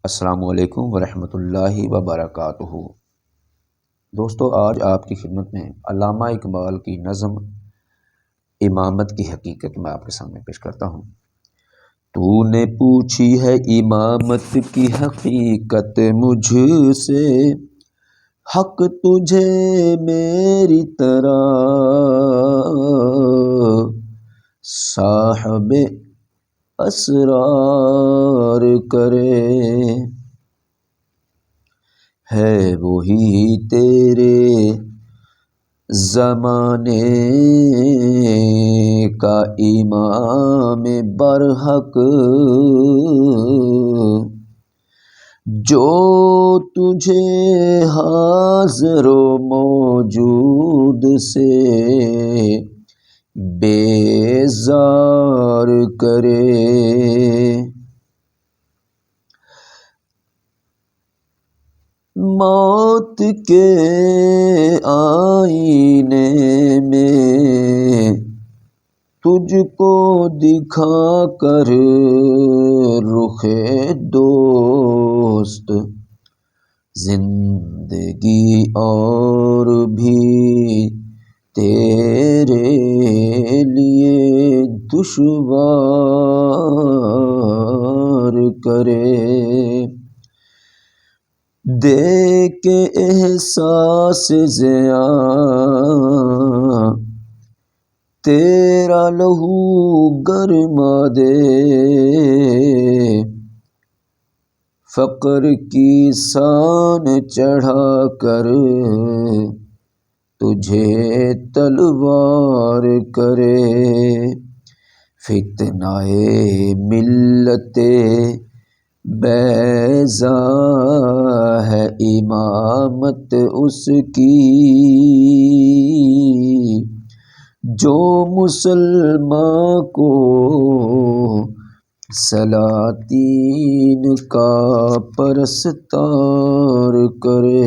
السلام علیکم ورحمۃ اللہ وبرکاتہ۔ دوستو، آج آپ کی خدمت میں علامہ اقبال کی نظم امامت کی حقیقت میں آپ کے سامنے پیش کرتا ہوں۔ تو نے پوچھی ہے امامت کی حقیقت مجھ سے، حق تجھے میری طرح صاحب اسرار کرے، ہے وہی تیرے زمانے کا امام برحق، جو تجھے حاضر و موجود سے بیزار کرے، موت کے آئینے میں تجھ کو دکھا کر رخ دوست، زندگی اور بھی تیرے لیے دشوار کرے، دے کے احساس ضیاء تیرا لہو گرما دے، فقر کی سان چڑھا کر تجھے تلوار کرے، فتنہ ملت بیضا ہے امامت اس کی، جو مسلمان کو سلاطین کا پرستار کرے۔